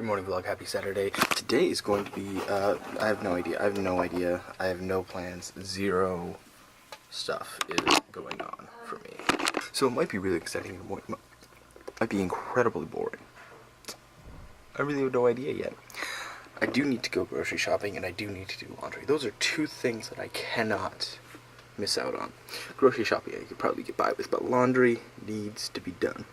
Good morning vlog, happy Saturday. Today is going to be, I have no idea, I have no plans, zero stuff is going on for me. So it might be really exciting, it might be incredibly boring. I really have no idea yet. I do need to go grocery shopping and I do need to do laundry. Those are two things that I cannot miss out on. Grocery shopping I could probably get by with, but laundry needs to be done.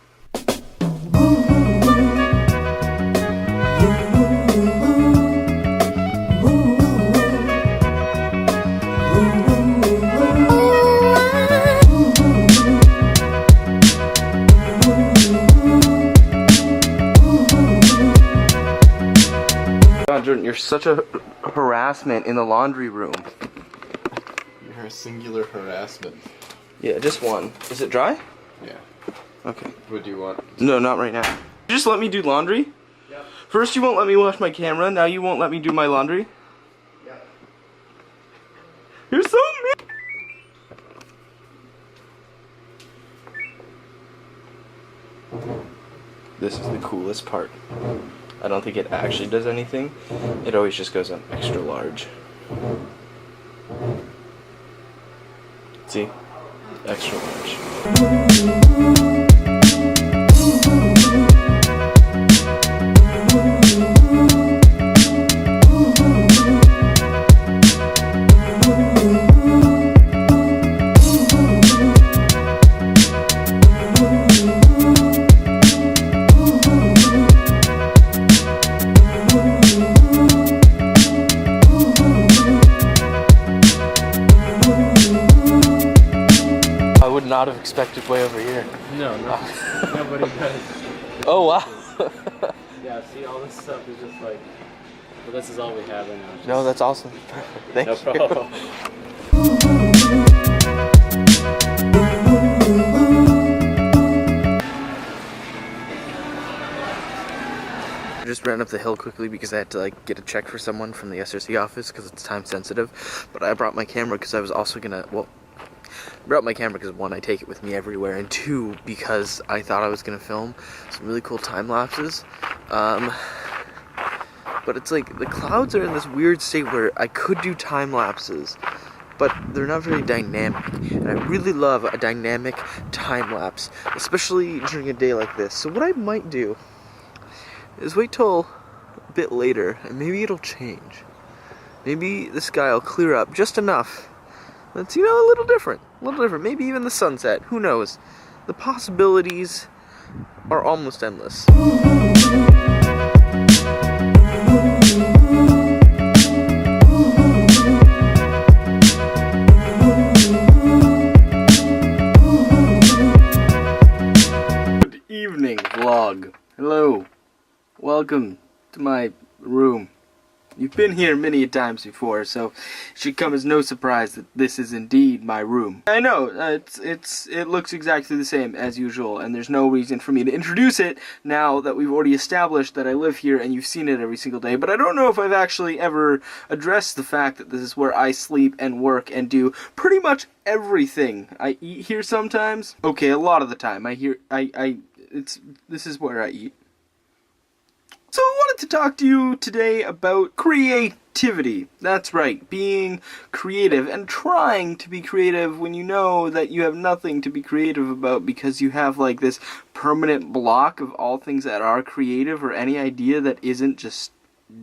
Jordan, you're such a harassment in the laundry room. You're a singular harassment. Yeah, just one. Is it dry? Yeah. Okay. What do you want? No, not right now. You just let me do laundry? Yep. First you won't let me wash my camera, now you won't let me do my laundry? Yep. You're so mean! This is the coolest part. I don't think it actually does anything. It always just goes on extra large. See? Extra large. Not have expected way over here. No, nobody does. Oh wow. Yeah, see, all this stuff is just like, well, this is all we have right now. Just, No, that's awesome. Thank no you. problem. I just ran up the hill quickly because I had to like get a check for someone from the SRC office because it's time sensitive. But I brought my camera because I was also gonna, I brought my camera because one, I take it with me everywhere, and two, because I thought I was gonna film some really cool time lapses. But it's like the clouds are in this weird state where I could do time lapses, but they're not very dynamic. And I really love a dynamic time lapse, especially during a day like this. So what I might do is wait till a bit later, and maybe it'll change. Maybe the sky will clear up just enough. That's, you know, a little different. Maybe even the sunset. Who knows? The possibilities are almost endless. Good evening, vlog. Hello. Welcome to my room. You've been here many times before, so it should come as no surprise that this is indeed my room. I know, it looks exactly the same as usual, and there's no reason for me to introduce it now that we've already established that I live here and you've seen it every single day, but I don't know if I've actually ever addressed the fact that this is where I sleep and work and do pretty much everything. I eat here sometimes. Okay, a lot of the time. This is where I eat. So I wanted to talk to you today about creativity. That's right, being creative and trying to be creative when you know that you have nothing to be creative about because you have like this permanent block of all things that are creative or any idea that isn't just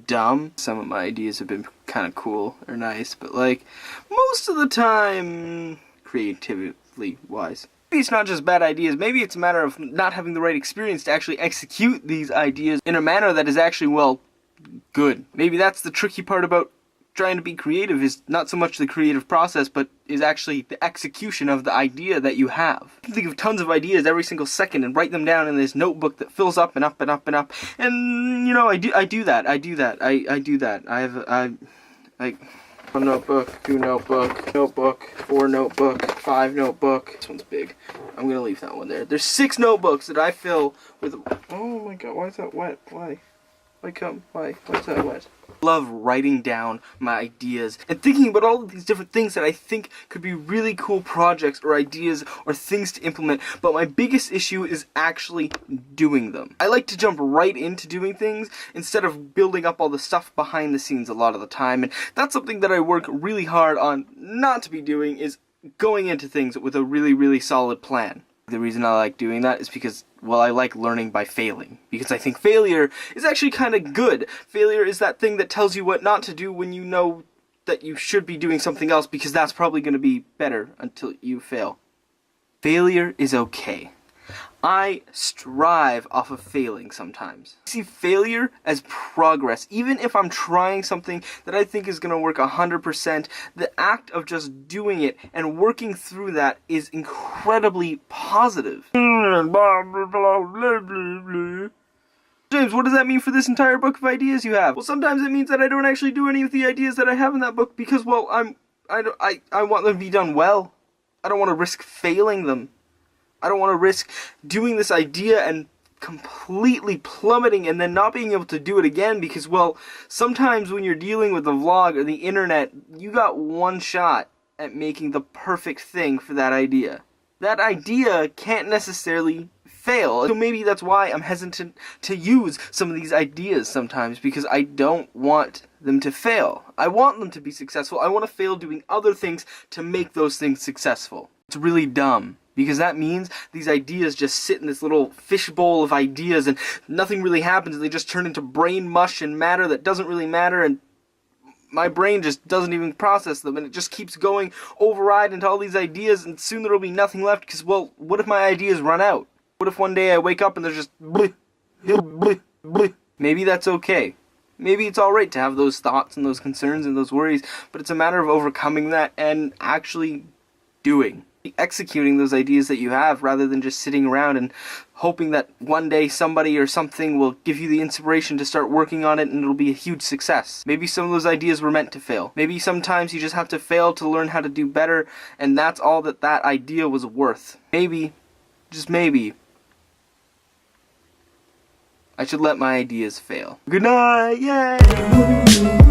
dumb. Some of my ideas have been kind of cool or nice, but like most of the time, creatively wise. Maybe it's not just bad ideas, maybe it's a matter of not having the right experience to actually execute these ideas in a manner that is actually, well, good. Maybe that's the tricky part about trying to be creative, is not so much the creative process, but is actually the execution of the idea that you have. You can think of tons of ideas every single second and write them down in this notebook that fills up and up and up and up. And, you know, I do that. I have 1 notebook, 2 notebook, 4 notebook, 5 notebook. This one's big. I'm gonna leave that one there. There's 6 notebooks that I fill with. Oh my god, why is that wet? Why? Why is that wet? Love writing down my ideas and thinking about all of these different things that I think could be really cool projects or ideas or things to implement, but my biggest issue is actually doing them. I like to jump right into doing things instead of building up all the stuff behind the scenes a lot of the time, and that's something that I work really hard on not to be doing, is going into things with a really, really solid plan. The reason I like doing that is because, well, I like learning by failing. Because I think failure is actually kind of good. Failure is that thing that tells you what not to do when you know that you should be doing something else, because that's probably going to be better until you fail. Failure is okay. I strive off of failing sometimes. I see failure as progress. Even if I'm trying something that I think is going to work 100%, the act of just doing it and working through that is incredibly positive. James, what does that mean for this entire book of ideas you have? Well, sometimes it means that I don't actually do any of the ideas that I have in that book because, well, I want them to be done well. I don't want to risk failing them. I don't want to risk doing this idea and completely plummeting and then not being able to do it again because, well, sometimes when you're dealing with the vlog or the internet, you got one shot at making the perfect thing for that idea. That idea can't necessarily fail. So maybe that's why I'm hesitant to use some of these ideas sometimes, because I don't want them to fail. I want them to be successful. I want to fail doing other things to make those things successful. It's really dumb. Because that means these ideas just sit in this little fishbowl of ideas and nothing really happens, and they just turn into brain mush and matter that doesn't really matter, and my brain just doesn't even process them, and it just keeps going override into all these ideas, and soon there will be nothing left because, well, what if my ideas run out? What if one day I wake up and there's just bleh, bleh, bleh. Maybe that's okay. Maybe it's alright to have those thoughts and those concerns and those worries, but it's a matter of overcoming that and actually doing. Executing those ideas that you have rather than just sitting around and hoping that one day somebody or something will give you the inspiration to start working on it and it'll be a huge success. Maybe some of those ideas were meant to fail. Maybe sometimes you just have to fail to learn how to do better, and that's all that idea was worth. Maybe, just maybe, I should let my ideas fail. Good night, yay!